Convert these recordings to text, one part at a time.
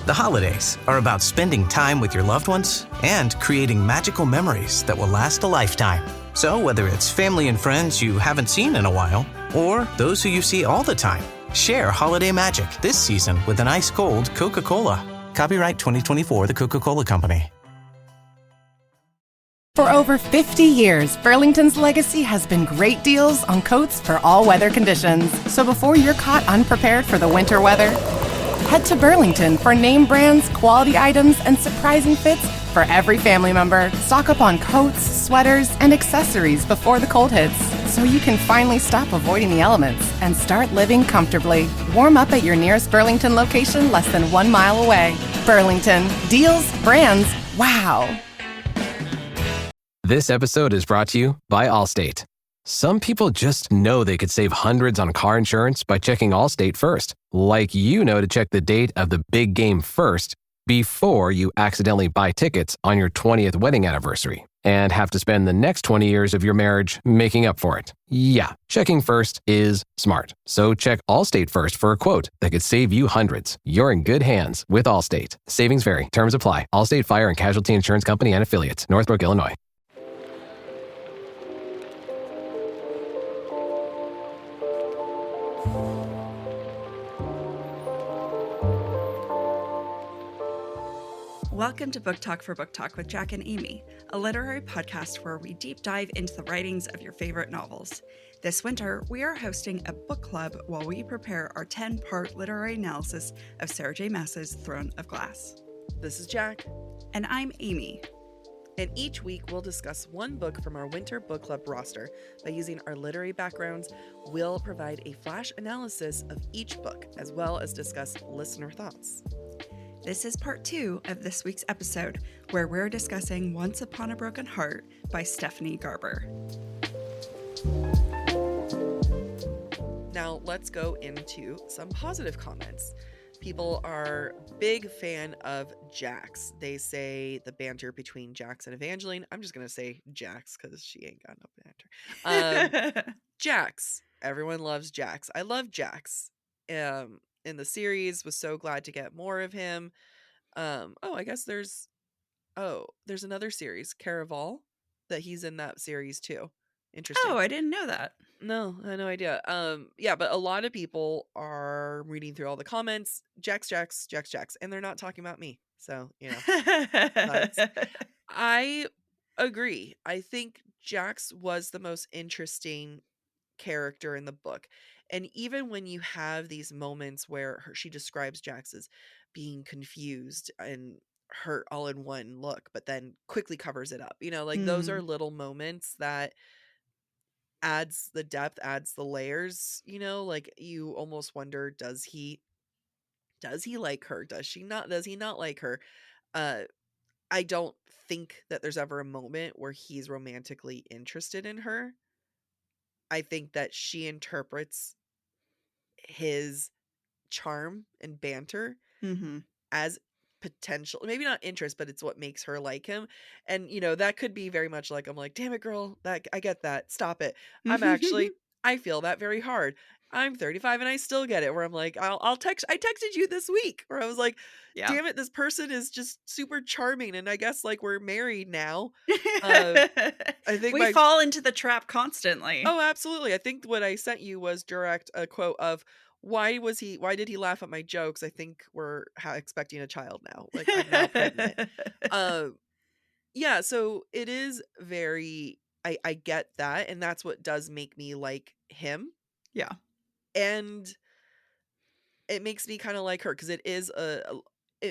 The holidays are about spending time with your loved ones and creating magical memories that will last a lifetime. So whether it's family and friends you haven't seen in a while, or those who you see all the time, share holiday magic this season with an ice-cold Coca-Cola. Copyright 2024, The Coca-Cola Company. For over 50 years, Burlington's legacy has been great deals on coats for all weather conditions. So before you're caught unprepared for the winter weather, head to Burlington for name brands, quality items, and surprising fits for every family member. Stock up on coats, sweaters, and accessories before the cold hits, so you can finally stop avoiding the elements and start living comfortably. Warm up at your nearest Burlington location less than 1 mile away. Burlington. Deals, brands, wow. This episode is brought to you by Allstate. Some people just know they could save hundreds on car insurance by checking Allstate first. Like you know to check the date of the big game first before you accidentally buy tickets on your 20th wedding anniversary and have to spend the next 20 years of your marriage making up for it. Yeah, checking first is smart. So check Allstate first for a quote that could save you hundreds. You're in good hands with Allstate. Savings vary. Terms apply. Allstate Fire and Casualty Insurance Company and Affiliates. Northbrook, Illinois. Welcome to Book Talk for Book Talk with Jack and Amy, a literary podcast where we deep dive into the writings of your favorite novels. This winter, we are hosting a book club while we prepare our 10-part literary analysis of Sarah J. Maas's Throne of Glass. This is Jack. And I'm Amy. And each week we'll discuss one book from our winter book club roster. By using our literary backgrounds, we'll provide a flash analysis of each book, as well as discuss listener thoughts. This is part 2 of this week's episode, where we're discussing Once Upon a Broken Heart by Stephanie Garber. Now let's go into some positive comments. People are big fan of Jax. They say the banter between Jax and Evangeline. I'm just going to say Jax because she ain't got no banter. Jax. Everyone loves Jax. I love Jax. In the series, was so glad to get more of him. I guess there's another series, Caraval, that he's in that series too. Interesting. Oh, I didn't know that. No, I had no idea. But a lot of people are reading through all the comments, Jax, and they're not talking about me. So, I agree. I think Jax was the most interesting character in the book. And even when you have these moments where she describes Jax as being confused and hurt all in one look, but then quickly covers it up, those are little moments that adds the depth, adds the layers, you almost wonder, does he like her? Does he not like her? I don't think that there's ever a moment where he's romantically interested in her. I think that she interprets his charm and banter as potential, maybe not interest, but it's what makes her like him. And that could be very much like, I'm like, damn it, girl, that I get that, stop it. I feel that very hard. I'm 35 and I still get it, where I'm like, I texted you this week where I was like, damn it, this person is just super charming, and I guess like we're married now. I think we fall into the trap constantly. Oh, absolutely. I think what I sent you was direct a quote of, why did he laugh at my jokes? I think we're expecting a child now. Like, I'm now pregnant. So it is very, I get that. And that's what does make me like him. Yeah. And it makes me kind of like her, because it is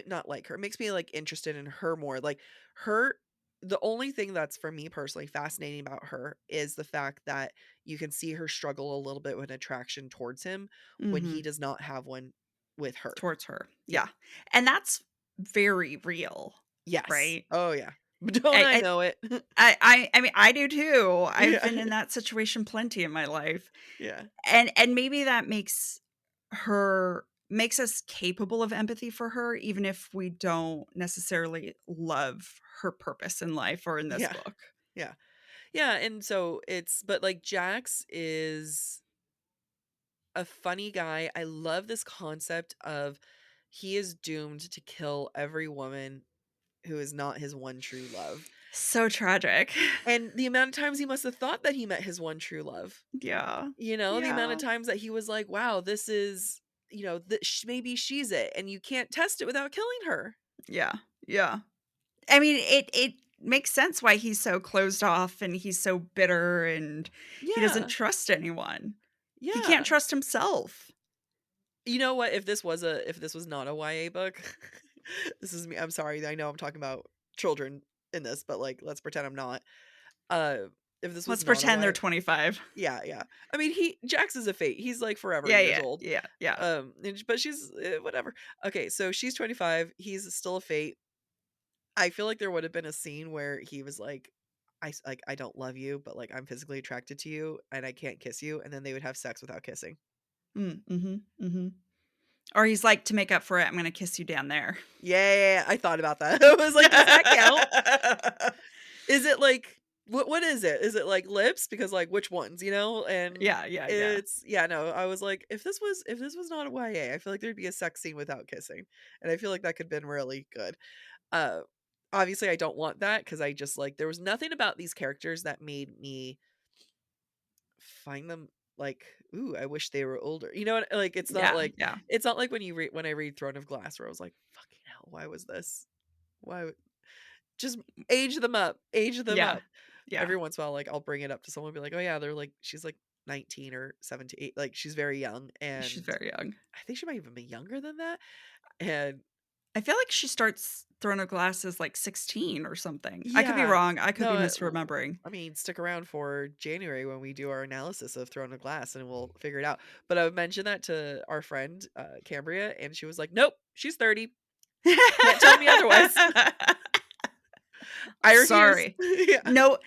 not like her. It makes me like interested in her more. Like her, the only thing that's for me personally fascinating about her is the fact that you can see her struggle a little bit with attraction towards him when he does not have one with her. Towards her. Yeah. And that's very real. Yes. Right? Oh, yeah. Don't I know it? I mean, I do too. I've been in that situation plenty in my life. Yeah. And maybe that makes us capable of empathy for her, even if we don't necessarily love her purpose in life or in this book. Yeah. Yeah. And so but like Jax is a funny guy. I love this concept of he is doomed to kill every woman who is not his one true love. So tragic. And the amount of times he must have thought that he met his one true love. Yeah. You know, the amount of Yeah. times that he was like, wow, this is, you know, maybe she's it. And you can't test it without killing her. Yeah. Yeah. I mean, it makes sense why he's so closed off and he's so bitter and he doesn't Yeah. trust anyone. He Yeah. can't trust himself. You know what? If this was not a YA book, this is me. I'm sorry. I know I'm talking about children in this, but like, let's pretend I'm not. If this was Let's not a pretend they're YA, 25. yeah, yeah. I mean, Jax is a fate. He's like forever Yeah, years yeah, old. yeah, yeah. But she's whatever. Okay, so she's 25. He's still a fate. I feel like there would have been a scene where he was like, I don't love you, but like I'm physically attracted to you and I can't kiss you, and then they would have sex without kissing. Mm-hmm. Or he's like, to make up for it, I'm gonna kiss you down there. Yeah, I thought about that. I was like, does that count? Is it like what is it? Is it like lips? Because like which ones, you know? And Yeah. it's no, I was like, if this was not a YA, I feel like there'd be a sex scene without kissing. And I feel like that could have been really good. Uh Obviously I don't want that because I just like there was nothing about these characters that made me find them like, ooh, I wish they were older. You know what? Like it's not like Yeah. when I read Throne of Glass where I was like, fucking hell, why was this? Why just age them up, age them Yeah. up. Yeah. Every once in a while, like I'll bring it up to someone and be like, oh yeah, they're like she's like 19 or 17, like she's very young, She's and very young. I think she might even be younger than that. And I feel like she starts Throne of Glass as like 16 or something. I could be yeah, wrong. I could no, be misremembering. I mean, stick around for January when we do our analysis of Throne of Glass and we'll figure it out. But I would mention that to our friend Cambria, and she was like, nope, she's 30. Can't tell me otherwise. I refuse. Sorry. Yeah. No,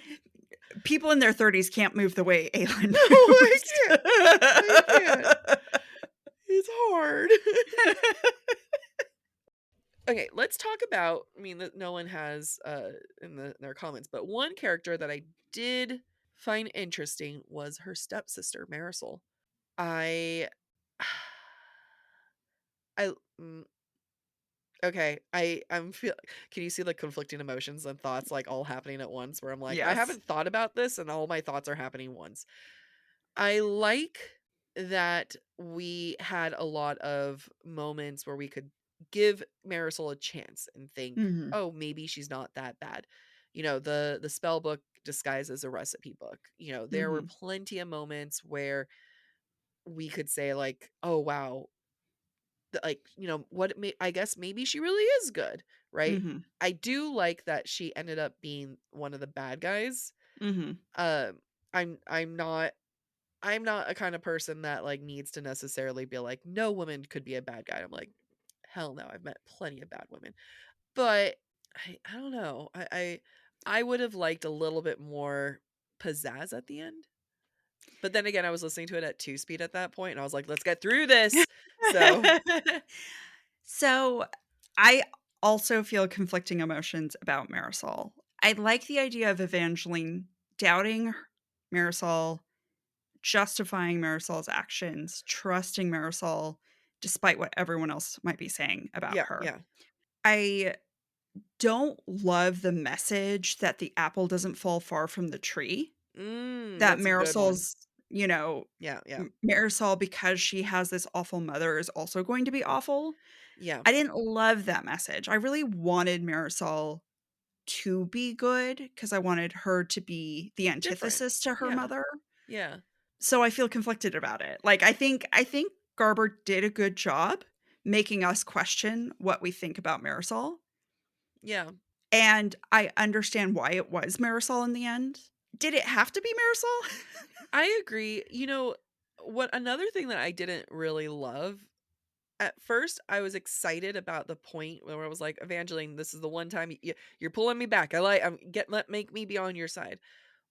people in their 30s can't move the way Aelin No, I moves. can't. I can't. It's hard. Okay, let's talk about, I mean, that no one has in their comments, but one character that I did find interesting was her stepsister, Marisol. I I okay, I'm feel can you see the conflicting emotions and thoughts like all happening at once where I'm like, I Yes. haven't thought about this and all my thoughts are happening once. I like that we had a lot of moments where we could give Marisol a chance and think, Mhm. oh, maybe she's not that bad. You know, the spell book disguised as a recipe book. You know, there were Mhm. plenty of moments where we could say like, oh wow, like, you know, I guess maybe she really is good, right? Mhm. I do like that she ended up being one of the bad guys. Mhm. Um I'm not a kind of person that like needs to necessarily be like no woman could be a bad guy. I'm like hell no, I've met plenty of bad women. But I don't know. I would have liked a little bit more pizzazz at the end. But then again, I was listening to it at 2 speed at that point and I was like, let's get through this. So, So, I also feel conflicting emotions about Marisol. I like the idea of Evangeline doubting Marisol, justifying Marisol's actions, trusting Marisol despite what everyone else might be saying about yeah, her. yeah. I don't love the message that the apple doesn't fall far from the tree. That That's a good one. Marisol's, you know, Yeah, yeah. Marisol, because she has this awful mother, is also going to be awful. Yeah. I didn't love that message. I really wanted Marisol to be good because I wanted her to be the Different. antithesis to her Yeah. mother. Yeah. So I feel conflicted about it. Like I think Garber did a good job making us question what we think about Marisol. Yeah. And I understand why it was Marisol in the end. Did it have to be Marisol? I agree. You know, what another thing that I didn't really love at first, I was excited about the point where I was like, Evangeline, this is the one time you're pulling me back. Make me be on your side.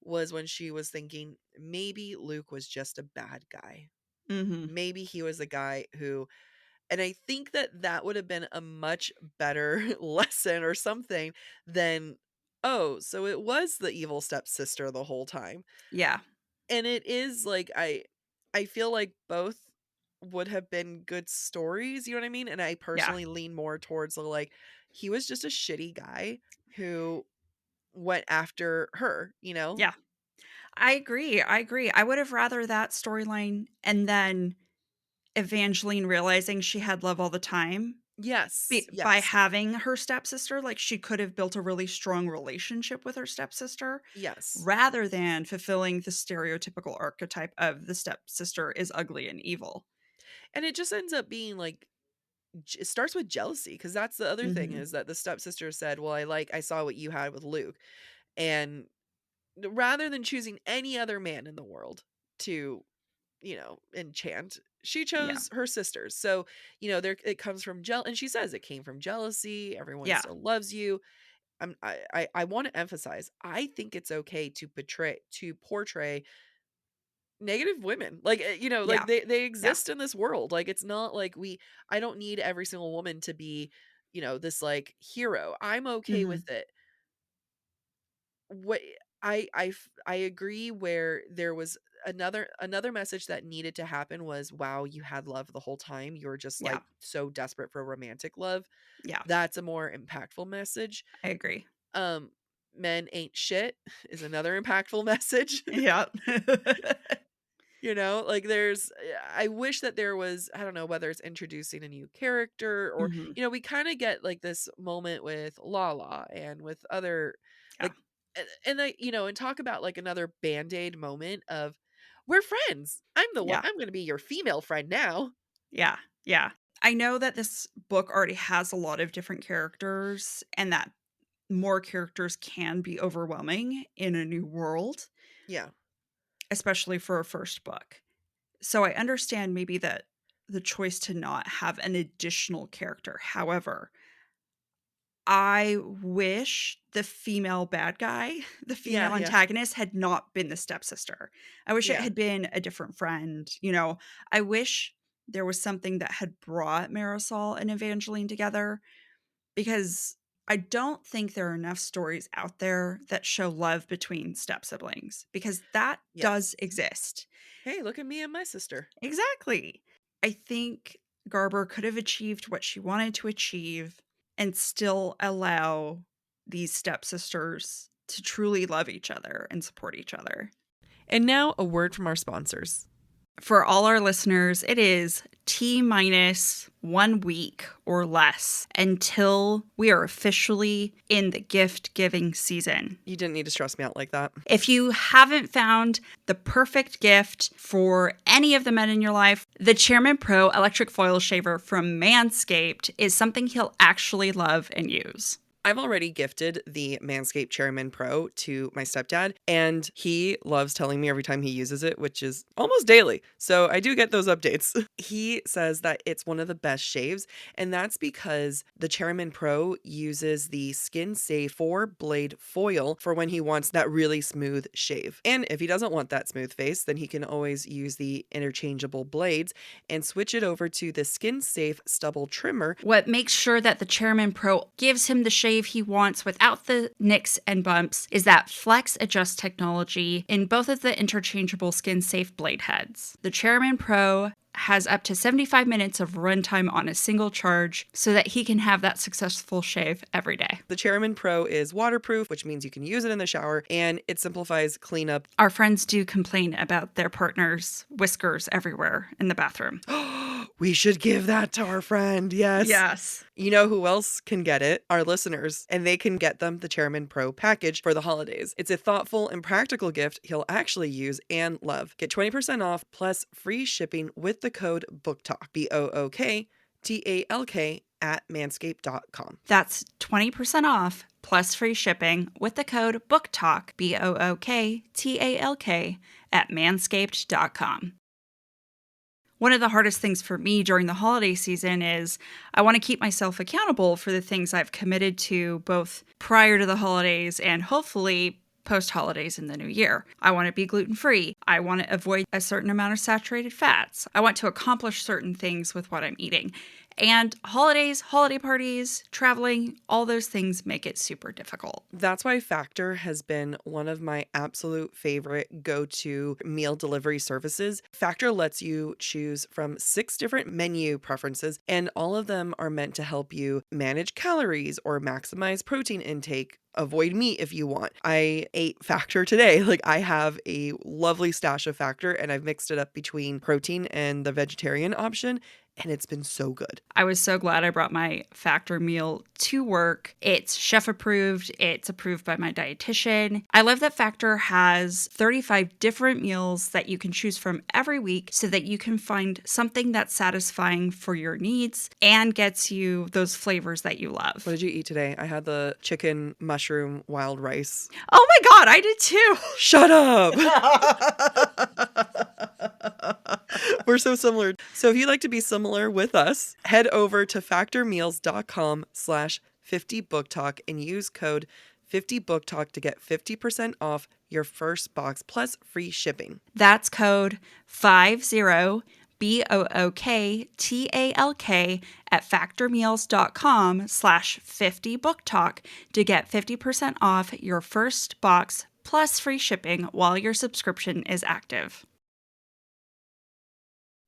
Was when she was thinking maybe Luke was just a bad guy. Mhm. Maybe he was a guy who, and I think that that would have been a much better lesson or something than, oh, so it was the evil stepsister the whole time. Yeah. And it is like I feel like both would have been good stories, you know what I mean? And I Yeah. personally lean more towards the, like, he was just a shitty guy who went after her, you know? Yeah. I agree. I agree. I would have rather that storyline and then Evangeline realizing she had love all the time Yes, by yes, having her stepsister. Like, she could have built a really strong relationship with her stepsister yes. rather than fulfilling the stereotypical archetype of the stepsister is ugly and evil. And it just ends up being like it starts with jealousy, because that's the other thing, Mhm. is that the stepsister said, "Well, I saw what you had with Luke." And rather than choosing any other man in the world to, enchant, she Yeah. chose her sisters. So, there it comes from and she says it came from jealousy. Everyone Yeah. still loves you. I want to emphasize, I think it's okay to portray negative women. Like, like Yeah. they Yeah. exist in this world. Like, it's not like I don't need every single woman to be, this like hero. I'm okay Mhm. with it. What I agree, where there was another message that needed to happen was, wow, you had love the whole time. You were just Yeah. like so desperate for romantic love. Yeah. That's a more impactful message. I agree. Um Men ain't shit is another impactful message. Yeah. Like, I wish that there was, I don't know whether it's introducing a new character, or, Mhm. we kind of get like this moment with Lala and with other, Yeah. like, and and talk about like another band-aid moment of, we're friends. Yeah. I'm going to be your female friend now. Yeah. Yeah. I know that this book already has a lot of different characters and that more characters can be overwhelming in a new world, Yeah. especially for a first book. So I understand maybe that the choice to not have an additional character. However, I wish the female bad guy, the Yeah, female yeah. antagonist had not been the stepsister. I wish it Yeah. had been a different friend, I wish there was something that had brought Marisol and Evangeline together because I don't think there are enough stories out there that show love between step siblings because that does Yes. exist. Hey, look at me and my sister. Exactly. I think Garber could have achieved what she wanted to achieve and still allow these stepsisters to truly love each other and support each other. And now a word from our sponsors. For all our listeners, it is T minus 1 week or less until we are officially in the gift giving season. You didn't need to stress me out like that. If you haven't found the perfect gift for any of the men in your life, the Chairman Pro electric foil shaver from Manscaped is something he'll actually love and use. I've already gifted the Manscaped Chairman Pro to my stepdad, and he loves telling me every time he uses it, which is almost daily. So I do get those updates. He says that it's one of the best shaves, and that's because the Chairman Pro uses the skin safe 4-blade foil for when he wants that really smooth shave. And if he doesn't want that smooth face, then he can always use the interchangeable blades and switch it over to the skin safe stubble trimmer. What makes sure that the Chairman Pro gives him the shave he wants without the nicks and bumps is that Flex Adjust technology in both of the interchangeable skin safe blade heads. The Chairman Pro has up to 75 minutes of runtime on a single charge so that he can have that successful shave every day. The Chairman Pro is waterproof, which means you can use it in the shower, and it simplifies cleanup. Our friends do complain about their partner's whiskers everywhere in the bathroom. We should give that to our friend. Yes. Yes. You know who else can get it? Our listeners. And they can get them the Chairman Pro package for the holidays. It's a thoughtful and practical gift he'll actually use and love. Get 20% off plus free shipping with the code BOOKTALK, BOOKTALK, at manscaped.com. That's 20% off plus free shipping with the code BOOKTALK, BOOKTALK, at manscaped.com. One of the hardest things for me during the holiday season is I want to keep myself accountable for the things I've committed to both prior to the holidays and hopefully post-holidays in the new year. I want to be gluten-free. I want to avoid a certain amount of saturated fats. I want to accomplish certain things with what I'm eating. And holidays, holiday parties, traveling, all those things make it super difficult. That's why Factor has been one of my absolute favorite go-to meal delivery services. Factor lets you choose from 6 different menu preferences, and all of them are meant to help you manage calories or maximize protein intake. Avoid meat if you want. I ate Factor today. Like, I have a lovely stash of Factor, and I've mixed it up between protein and the vegetarian option, and it's been so good. I was so glad I brought my Factor meal to work. It's chef approved, it's approved by my dietitian. I love that Factor has 35 different meals that you can choose from every week so that you can find something that's satisfying for your needs and gets you those flavors that you love. What did you eat today? I had the chicken mushroom wild rice. Oh my God, I did too. Shut up. We're so similar. So if you'd like to be similar with us, head over to factormeals.com/50booktalk and use code 50booktalk to get 50% off your first box plus free shipping. That's code 50BOOKTALK at factormeals.com/50booktalk to get 50% off your first box plus free shipping while your subscription is active.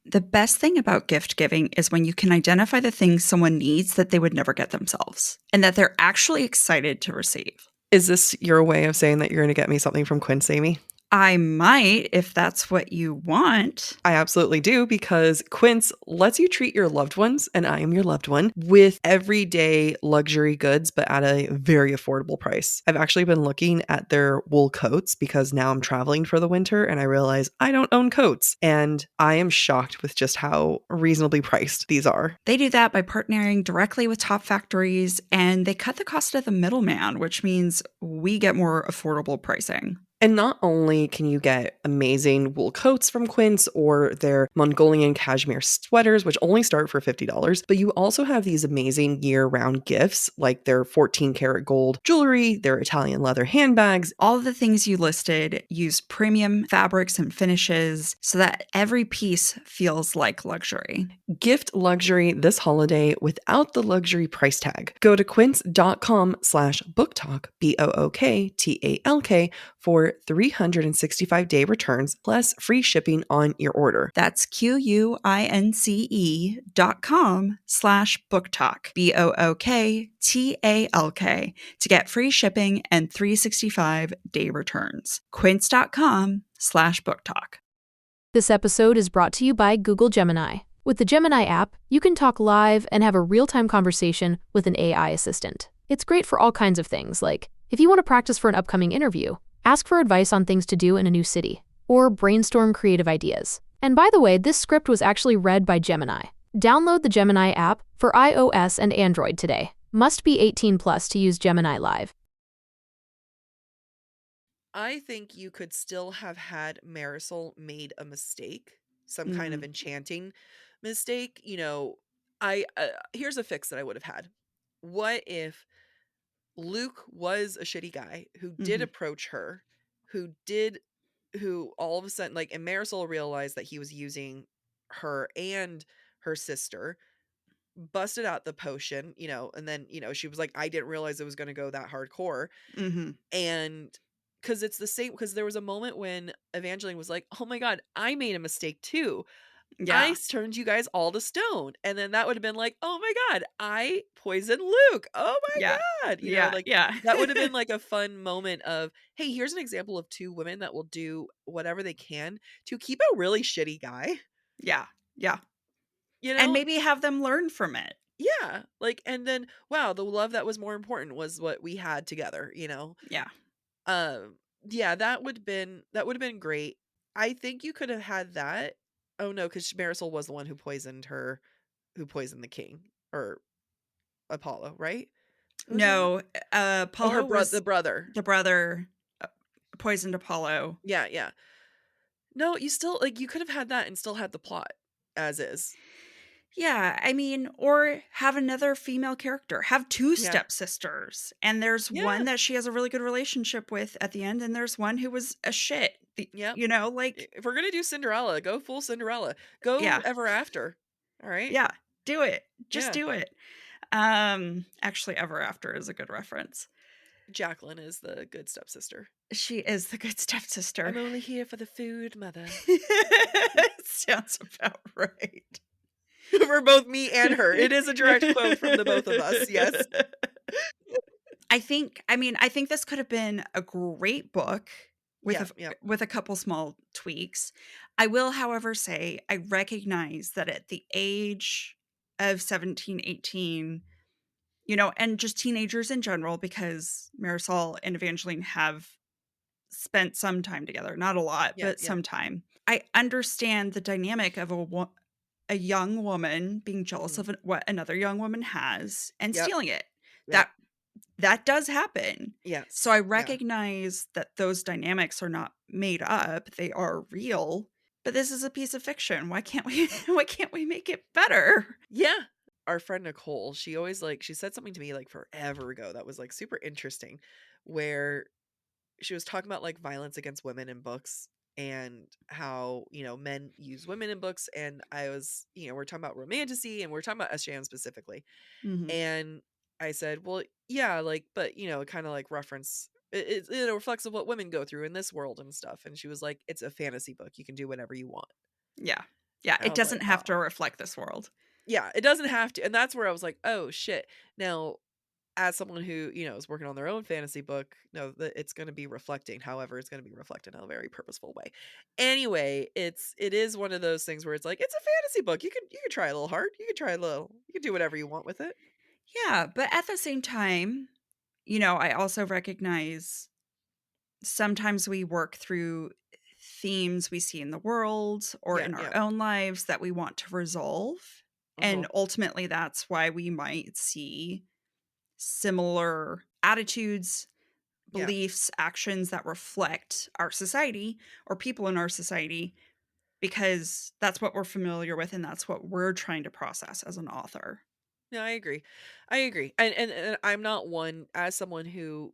The best thing about gift giving is when you can identify the things someone needs that they would never get themselves and that they're actually excited to receive. Is this your way of saying that you're going to get me something from Quince, Amy? I might, if that's what you want. I absolutely do, because Quince lets you treat your loved ones, and I am your loved one, with everyday luxury goods, but at a very affordable price. I've actually been looking at their wool coats because now I'm traveling for the winter and I realize I don't own coats. And I am shocked with just how reasonably priced these are. They do that by partnering directly with top factories, and they cut the cost of the middleman, which means we get more affordable pricing. And not only can you get amazing wool coats from Quince or their Mongolian cashmere sweaters, which only start for $50, but you also have these amazing year-round gifts like their 14 karat gold jewelry, their Italian leather handbags. All of the things you listed use premium fabrics and finishes so that every piece feels like luxury. Gift luxury this holiday without the luxury price tag. Go to quince.com/booktalk, BOOKTALK, for 365-day returns plus free shipping on your order. That's QUINCE.com/booktalk, BOOKTALK, to get free shipping and 365-day returns. Quince.com/booktalk. This episode is brought to you by Google Gemini. With the Gemini app, you can talk live and have a real-time conversation with an AI assistant. It's great for all kinds of things, like if you want to practice for an upcoming interview, ask for advice on things to do in a new city, or brainstorm creative ideas. And by the way, this script was actually read by Gemini. Download the Gemini app for iOS and Android today. Must be 18 plus to use Gemini Live. I think you could still have had Marisol made a mistake, some kind of enchanting mistake. You know, here's a fix that I would have had. What if Luke was a shitty guy who did approach her, who all of a sudden, like, and Marisol realized that he was using her and her sister, busted out the potion, you know, and then, you know, she was like, I didn't realize it was going to go that hardcore. And because it's the same, because there was a moment when Evangeline was like, oh my God, I made a mistake too. Yeah. I turned you guys all to stone. And then that would have been like, oh my God, I poisoned Luke. Oh my God. You know, like, that would have been like a fun moment of, hey, here's an example of 2 women that will do whatever they can to keep a really shitty guy. Yeah. You know? And maybe have them learn from it. Yeah. Like, and then, wow, the love that was more important was what we had together, you know? Yeah. Yeah, that would have been great. I think you could have had that. Oh no, because Marisol was the one who poisoned the king, or Apollo, right? Who's No, Apollo was the brother. The brother poisoned Apollo. Yeah. No, you still, like, you could have had that and still had the plot as is. Yeah, I mean, or have another female character. Have 2 stepsisters. And there's one that she has a really good relationship with at the end, and there's one who was a shit. You know, like, if we're going to do Cinderella, go full Cinderella. Go Ever After. All right? Yeah. Do it. Just Yeah. do it. Actually, Ever After is a good reference. Jacqueline is the good stepsister. She is the good stepsister. I'm only here for the food, mother. Sounds about right. For both me and her. It is a direct quote from the both of us, yes. I think this could have been a great book with Yeah. with a couple small tweaks. I will, however, say I recognize that at the age of 17, 18, and just teenagers in general, because Marisol and Evangeline have spent some time together, not a lot, Yeah, but some time. I understand the dynamic of a young woman being jealous of what another young woman has and Yep. stealing it. Yep. That does happen. Yes. So I Yeah. recognize that those dynamics are not made up, they are real. But this is a piece of fiction. Why can't we make it better? Yeah. Our friend Nicole, she always she said something to me forever ago that was super interesting, where she was talking about violence against women in books and how, men use women in books. And I was, we're talking about romantasy and we're talking about SJM specifically. Mhm. And I said, well, yeah, but it kind of reference it reflects of what women go through in this world and stuff. And she was like, it's a fantasy book. You can do whatever you want. Yeah. And I It was doesn't like, have oh. to reflect this world. Yeah, it doesn't have to. And that's where I was like, oh shit. Now, as someone who, is working on their own fantasy book, no, that it's going to be reflecting. However, it's going to be reflected in a very purposeful way. Anyway, it is one of those things where it's it's a fantasy book. You can try a little hard. You can try a little. You can do whatever you want with it. Yeah, but at the same time, I also recognize sometimes we work through themes we see in the world or in our own lives that we want to resolve. And ultimately, that's why we might see similar attitudes, beliefs, actions that reflect our society or people in our society, because that's what we're familiar with and that's what we're trying to process as an author. No, I agree. And I'm not one, as someone who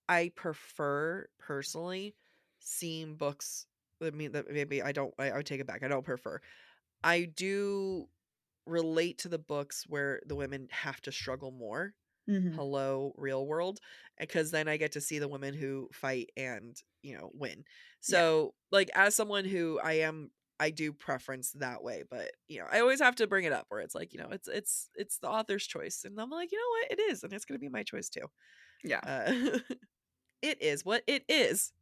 I prefer personally seeing books. I mean, that maybe I would take it back. I don't prefer. I do relate to the books where the women have to struggle more. Mm-hmm. Hello, real world. Because then I get to see the women who fight and, win. So, as someone who I do preference that way, but I always have to bring it up where it's it's the author's choice. And I'm like, you know what? It is, and it's gonna be my choice too. Yeah. It is what it is.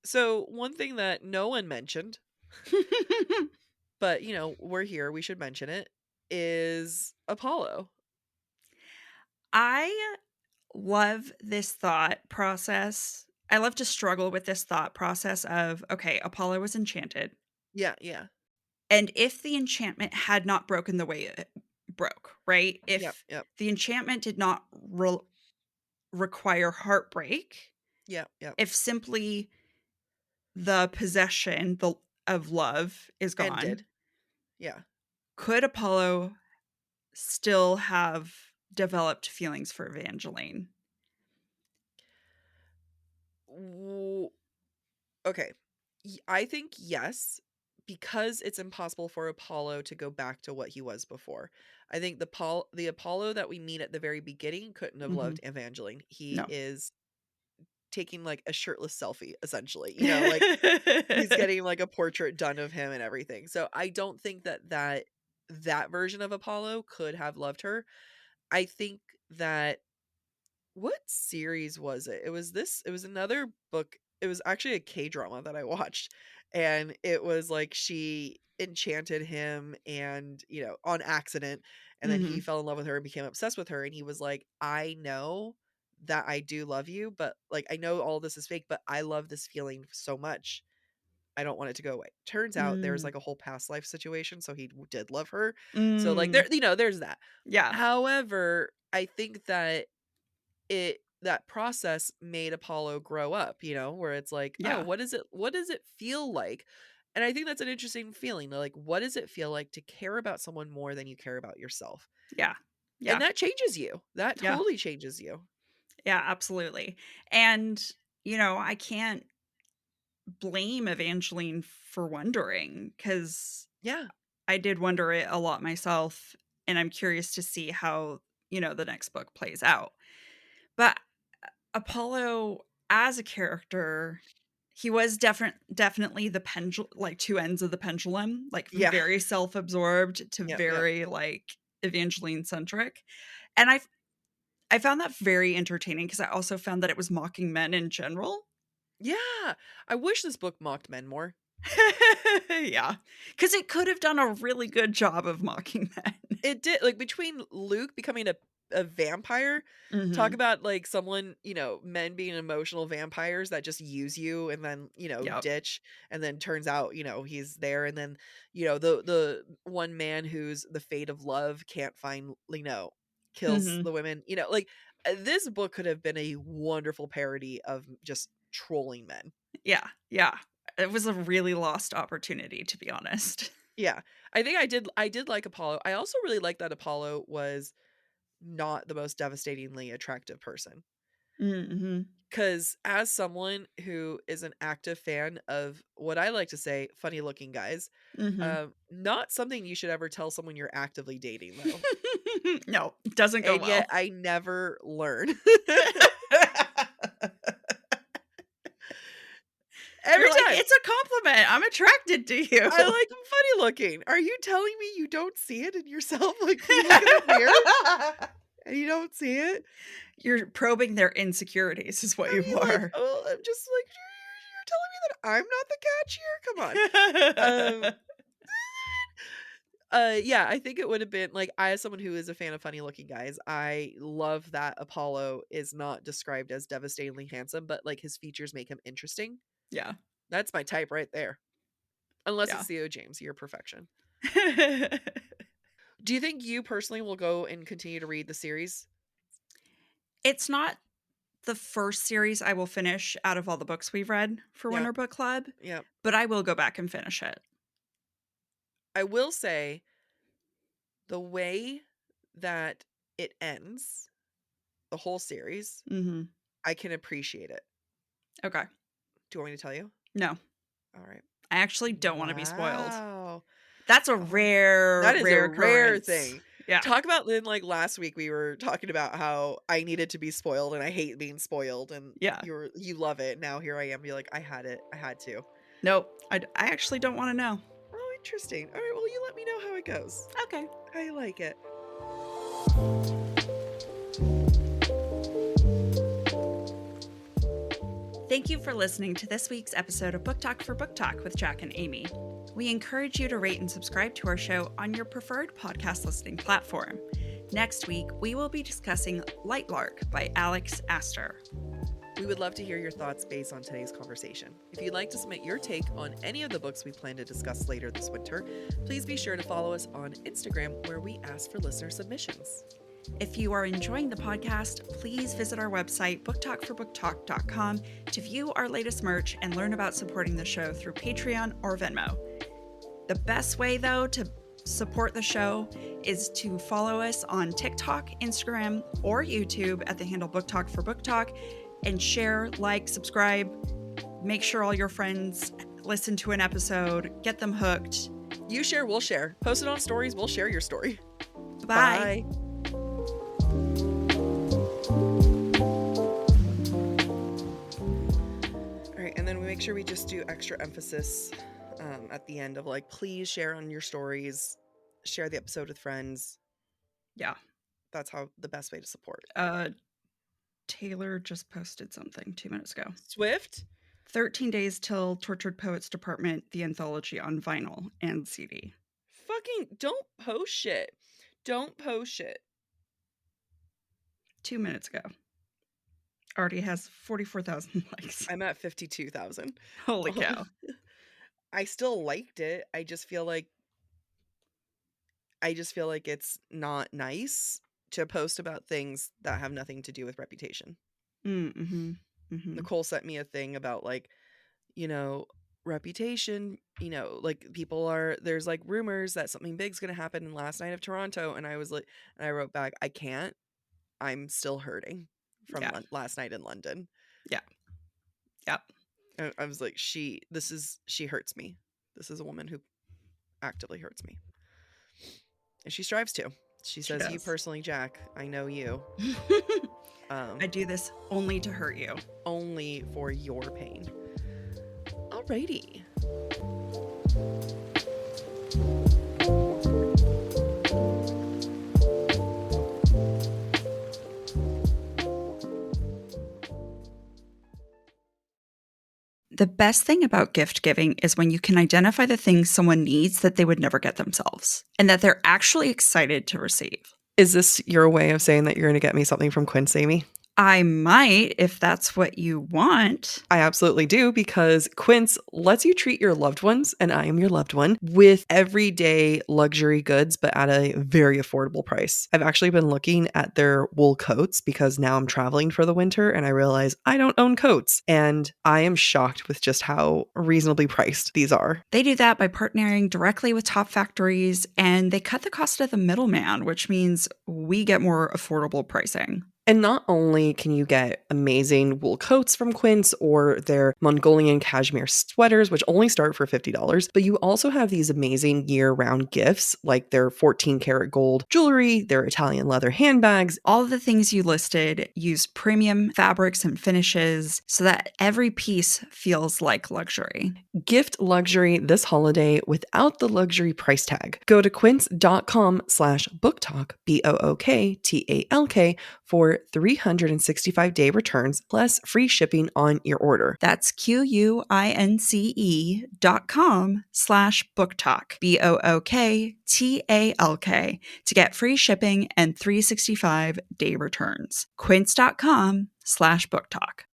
So one thing that no one mentioned, but we're here, we should mention it, is Apollo. I love this thought process. I love to struggle with this thought process of, okay, Apollo was enchanted. Yeah. And if the enchantment had not broken the way it broke, right? If Yep. the enchantment did not require heartbreak, Yep. if simply the possession of love is gone, Ended. Yeah. could Apollo still have developed feelings for Evangeline? Okay. I think yes, because it's impossible for Apollo to go back to what he was before. I think the Apollo that we meet at the very beginning couldn't have loved Evangeline. He No. is taking a shirtless selfie, essentially. He's getting a portrait done of him and everything. So I don't think that version of Apollo could have loved her. I think that what series was it? It was another book. It was actually a K-drama that I watched, and it was she enchanted him and, on accident, and then he fell in love with her and became obsessed with her, and he was like, I know that I do love you, but I know all this is fake, but I love this feeling so much. I don't want it to go away. Turns out there's a whole past life situation, so he did love her. So there, there's that. Yeah. However, I think that that process made Apollo grow up, where it's Yeah. oh, what does it feel like? And I think that's an interesting feeling. What does it feel like to care about someone more than you care about yourself? Yeah. Yeah. And that changes you. That Yeah. totally changes you. Yeah, absolutely. And, I can't blame Evangeline for wondering, because Yeah. I did wonder it a lot myself. and I'm curious to see how, the next book plays out. But Apollo as a character, he was definitely the pendulum, like two ends of the pendulum, like Yeah. very self-absorbed to Yep. very like Evangeline centric. And I found that very entertaining because I also found that it was mocking men in general. Yeah. I wish this book mocked men more. Yeah. Because it could have done a really good job of mocking men. It did, like, between Luke becoming a vampire, talk Mhm. about, like, someone, men being emotional vampires that just use you and then, Yep. ditch, and then turns out, he's there, and then, the one man who's the fate of love can't find, kills Mhm. the women, like, this book could have been a wonderful parody of just trolling men. Yeah. Yeah. It was a really lost opportunity, to be honest. Yeah. I think I did like Apollo. I also really like that Apollo was not the most devastatingly attractive person. Mhm. Because as someone who is an active fan of what I like to say, funny looking guys, Mhm. not something you should ever tell someone you're actively dating, though. No, it doesn't go And yet well. I never learn. You're Every like, time. "It's a compliment. I'm attracted to you." I like them funny looking. Are you telling me you don't see it in yourself? Like, you look in the mirror and you don't see it? You're probing their insecurities is what I you mean, like, are. oh, I'm just like, you're telling me that I'm not the catch here? Come on. Yeah, I think it would have been like, I, as someone who is a fan of funny looking guys, I love that Apollo is not described as devastatingly handsome, but like his features make him interesting. Yeah. That's my type right there. Unless Yeah. it's Theo James, you're perfection. Do you think you personally will go and continue to read the series? It's not the first series I will finish out of all the books we've read for Yeah. Winter Book Club, Yeah. but I will go back and finish it. I will say the way that it ends, the whole series, Mhm. I can appreciate it. Okay. Do you want me to tell you? No. All right. I actually don't want to be spoiled. Wow. That's a Oh, rare, that is a rare rare occurrence. thing. Yeah. Talk about then, like, last week we were talking about how I needed to be spoiled and I hate being spoiled, and Yeah. you love it. Now here I am, be like, I had to. Nope. I actually don't want to know. Oh, interesting. All right, well, you let me know how it goes. Okay. I like it. Thank you for listening to this week's episode of Book Talk for Book Talk with Jack and Amy. We encourage you to rate and subscribe to our show on your preferred podcast listening platform. Next week, we will be discussing Light Lark by Alex Astor. We would love to hear your thoughts based on today's conversation. If you'd like to submit your take on any of the books we plan to discuss later this winter, please be sure to follow us on Instagram, where we ask for listener submissions. If you are enjoying the podcast, please visit our website, booktalkforbooktalk.com, to view our latest merch and learn about supporting the show through Patreon or Venmo. The best way, though, to support the show is to follow us on TikTok, Instagram, or YouTube at the handle Book Talk for Book Talk, and share, like, subscribe, make sure all your friends listen to an episode, get them hooked. You share, we'll share. Post it on stories, we'll share your story. Bye. All right, and then we make sure we just do extra emphasis at the end of, like, please share on your stories, share the episode with friends. Yeah. That's how the best way to support. Taylor just posted something 2 minutes ago. Swift? 13 days till Tortured Poets Department, the anthology on vinyl and CD. Fucking don't post shit. Don't post shit. 2 minutes ago. Already has 44,000 likes. I'm at 52,000. Holy cow. I still liked it. I just feel like it's not nice to post about things that have nothing to do with reputation. Mm-hmm. Mm-hmm. Nicole sent me a thing about, like, reputation, like, there's like rumors that something big's gonna happen in Last Night of Toronto, and I was like, and I wrote back, I can't, I'm still hurting from last night in London. Yeah. Yep. I was like, she hurts me. This is a woman who actively hurts me, and she strives to. She says, "You does. personally, Jack, I know you. I do this only to hurt you. Only for your pain." Alrighty. The best thing about gift giving is when you can identify the things someone needs that they would never get themselves, and that they're actually excited to receive. Is this your way of saying that you're going to get me something from Quince, Amy? I might, if that's what you want. I absolutely do, because Quince lets you treat your loved ones, and I am your loved one, with everyday luxury goods, but at a very affordable price. I've actually been looking at their wool coats because now I'm traveling for the winter and I realize I don't own coats. And I am shocked with just how reasonably priced these are. They do that by partnering directly with top factories, and they cut the cost of the middleman, which means we get more affordable pricing. And not only can you get amazing wool coats from Quince or their Mongolian cashmere sweaters, which only start for $50, but you also have these amazing year-round gifts like their 14 karat gold jewelry, their Italian leather handbags. All of the things you listed use premium fabrics and finishes so that every piece feels like luxury. Gift luxury this holiday without the luxury price tag. Go to quince.com/booktalk, BOOKTALK, for 365-day returns plus free shipping on your order. That's QUINCE.com/booktalk, BOOKTALK, to get free shipping and 365-day returns. Quince.com/booktalk.